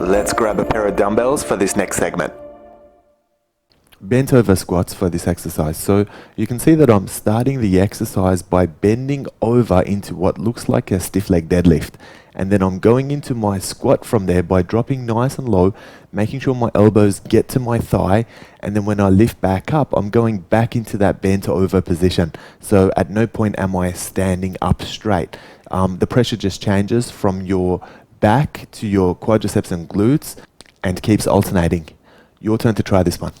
Let's grab a pair of dumbbells for this next segment. Bentover squats for this exercise. So you can see that I'm starting the exercise by bending over into what looks like a stiff leg deadlift. And then I'm going into my squat from there by dropping nice and low, making sure my elbows get to my thigh. And then when I lift back up, I'm going back into that bent over position. So at no point am I standing up straight. The pressure just changes from your back to your quadriceps and glutes and keeps alternating. Your turn to try this one.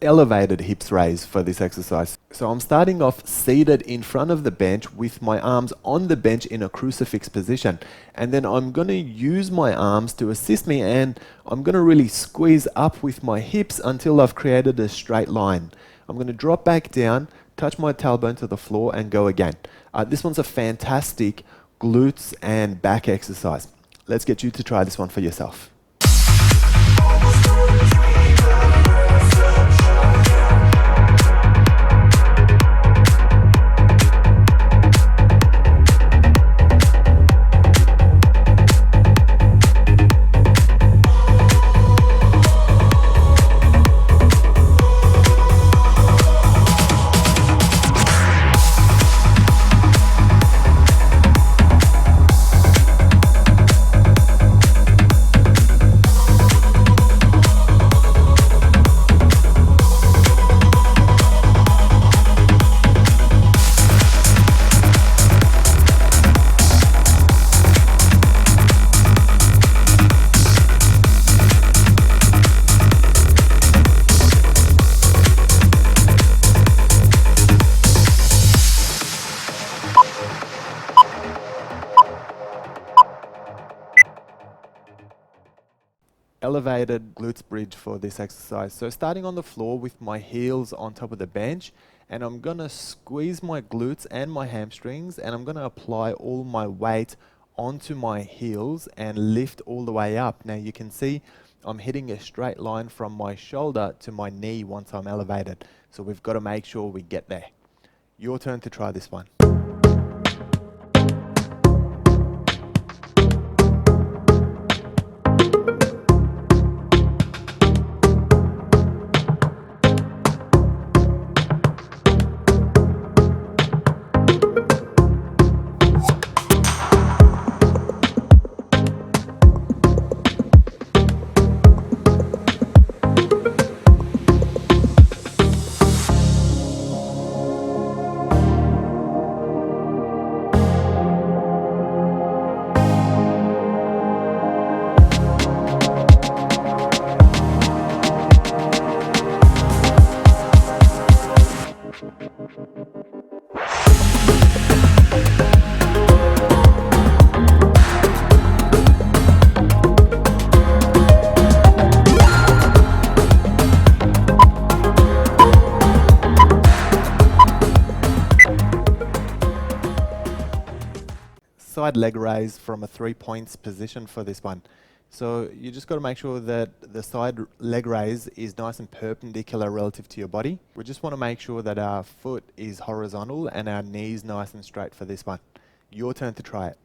Elevated hips raise for this exercise. So I'm starting off seated in front of the bench with my arms on the bench in a crucifix position. And then I'm going to use my arms to assist me, and I'm going to really squeeze up with my hips until I've created a straight line. I'm going to drop back down, touch my tailbone to the floor and go again. This one's a fantastic glutes and back exercise. Let's get you to try this one for yourself. Elevated glutes bridge for this exercise. So starting on the floor with my heels on top of the bench, and I'm gonna squeeze my glutes and my hamstrings, and I'm gonna apply all my weight onto my heels and lift all the way up. Now you can see I'm hitting a straight line from my shoulder to my knee once I'm elevated. So we've got to make sure we get there. Your turn to try this one. Side leg raise from a 3 points position for this one. So you just got to make sure that the side leg raise is nice and perpendicular relative to your body. We just want to make sure that our foot is horizontal and our knees nice and straight for this one. Your turn to try it.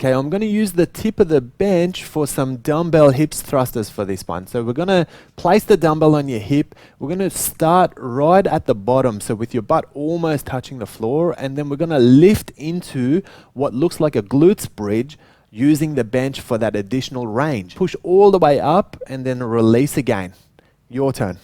Okay, I'm going to use the tip of the bench for some dumbbell hips thrusters for this one. So we're going to place the dumbbell on your hip. We're going to start right at the bottom, so with your butt almost touching the floor, and then we're going to lift into what looks like a glutes bridge using the bench for that additional range. Push all the way up and then release again. Your turn.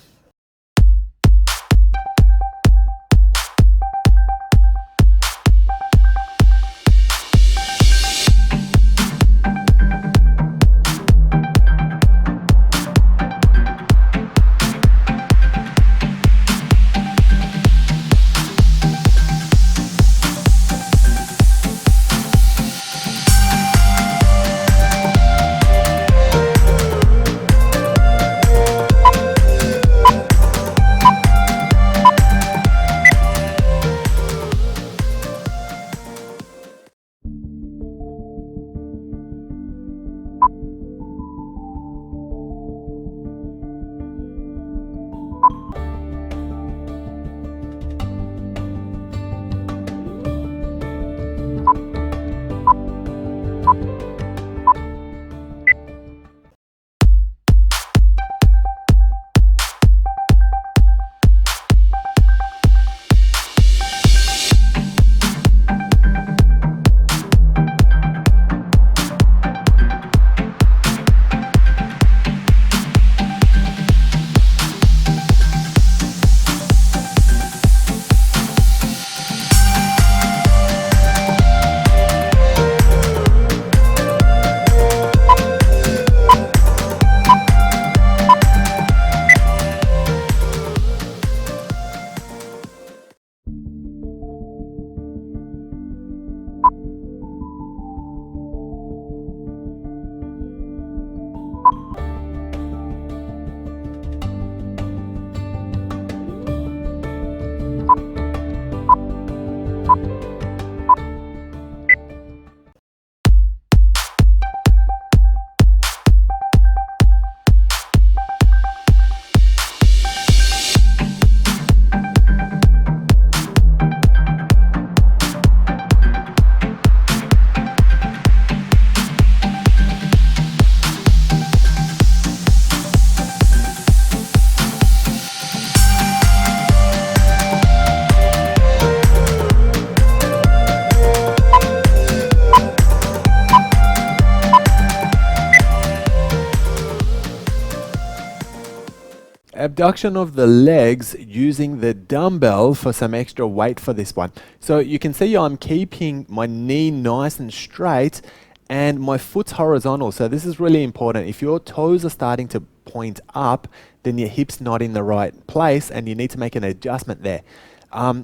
Abduction of the legs using the dumbbell for some extra weight for this one. So you can see I'm keeping my knee nice and straight and my foot's horizontal. So this is really important. If your toes are starting to point up, then your hip's not in the right place and you need to make an adjustment there.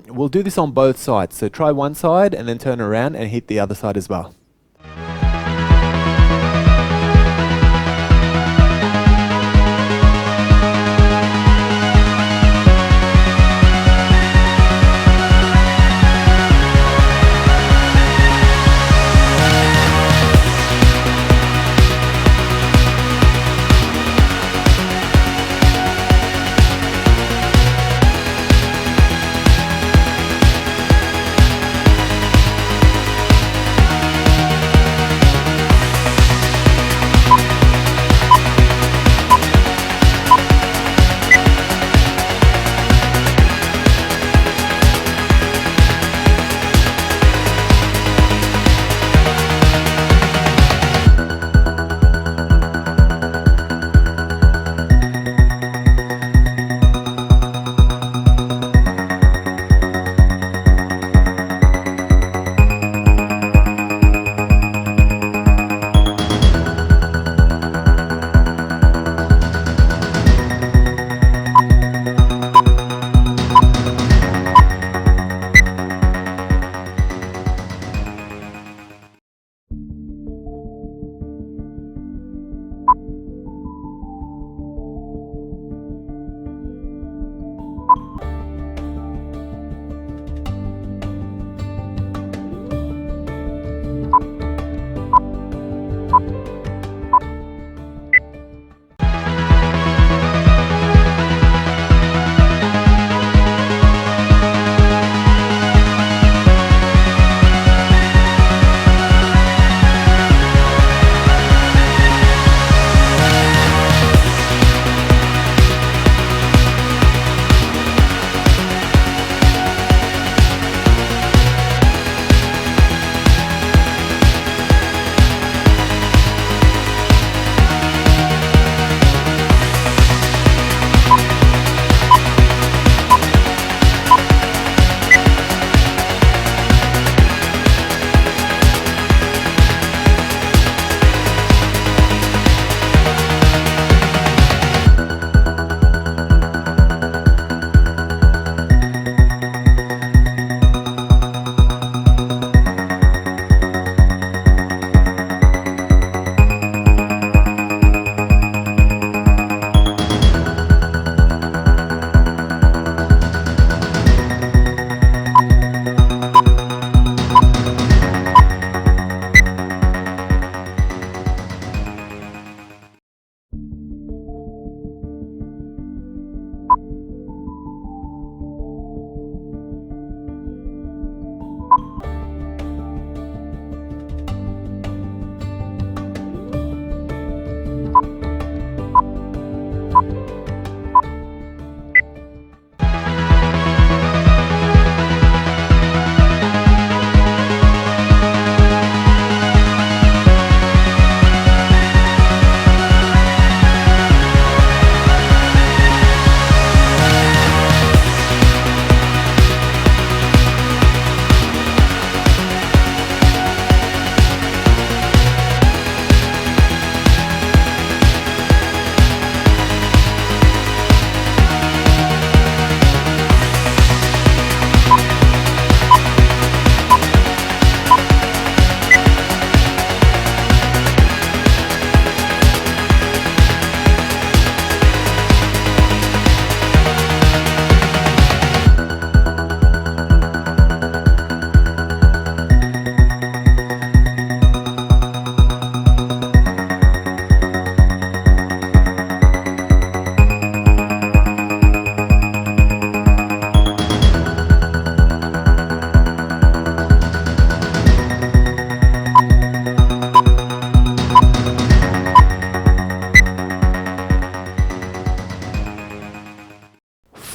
We'll do this on both sides. So try one side and then turn around and hit the other side as well.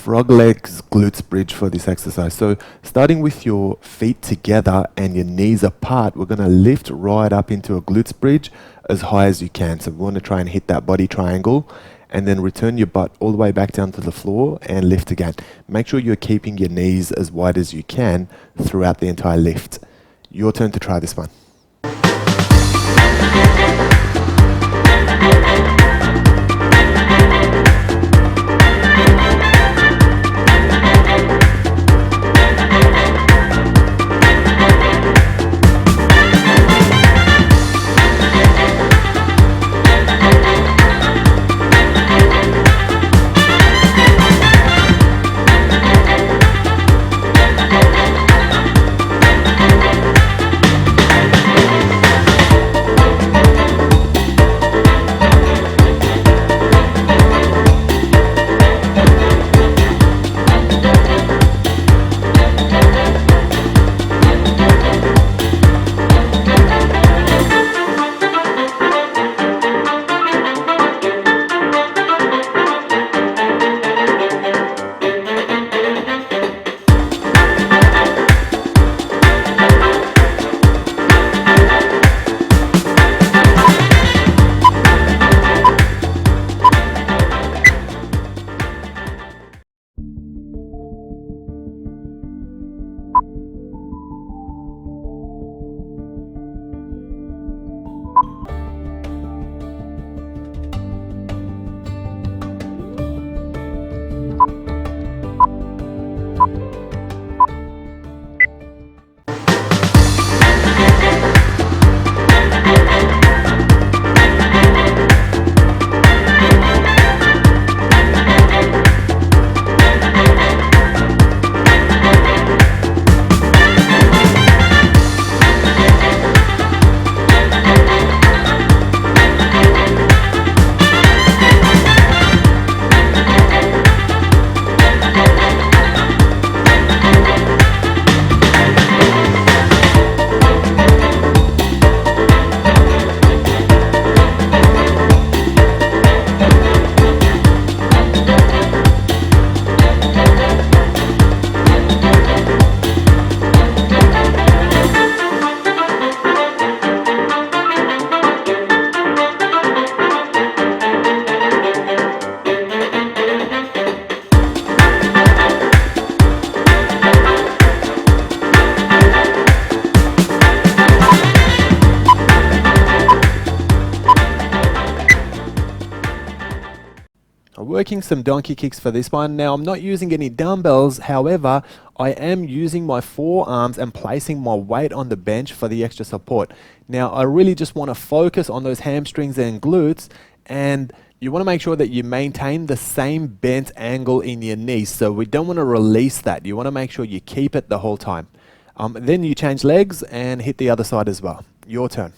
Frog legs glutes bridge for this exercise. So starting with your feet together and your knees apart, we're going to lift right up into a glutes bridge as high as you can. So we want to try and hit that body triangle and then return your butt all the way back down to the floor and lift again. Make sure you're keeping your knees as wide as you can throughout the entire lift. Your turn to try this one. Working some donkey kicks for this one. Now I'm not using any dumbbells, however, I am using my forearms and placing my weight on the bench for the extra support. Now I really just want to focus on those hamstrings and glutes, and you want to make sure that you maintain the same bent angle in your knees. So we don't want to release that. You want to make sure you keep it the whole time. Then you change legs and hit the other side as well. Your turn.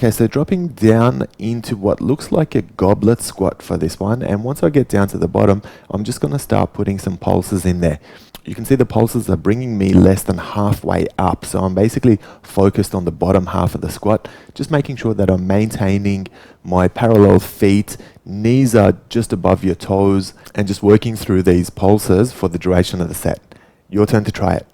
Okay, so dropping down into what looks like a goblet squat for this one, and once I get down to the bottom, I'm just going to start putting some pulses in there. You can see the pulses are bringing me less than halfway up, so I'm basically focused on the bottom half of the squat, just making sure that I'm maintaining my parallel feet, knees are just above your toes, and just working through these pulses for the duration of the set. Your turn to try it.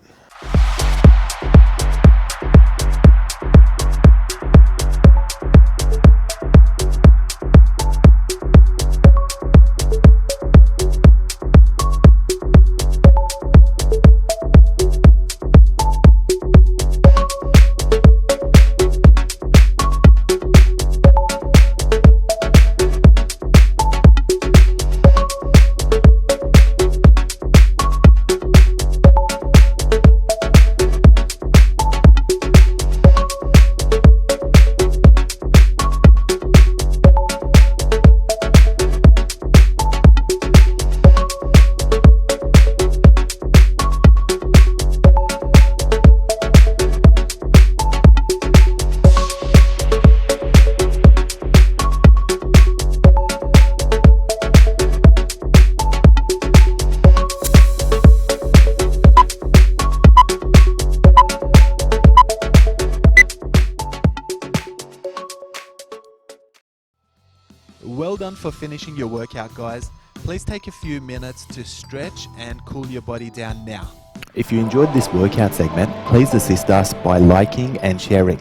Well done for finishing your workout, guys. Please take a few minutes to stretch and cool your body down now. If you enjoyed this workout segment, please assist us by liking and sharing.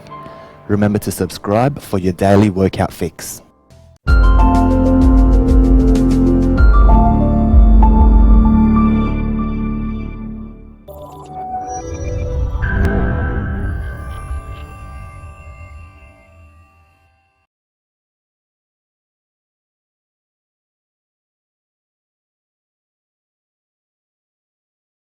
Remember to subscribe for your daily workout fix.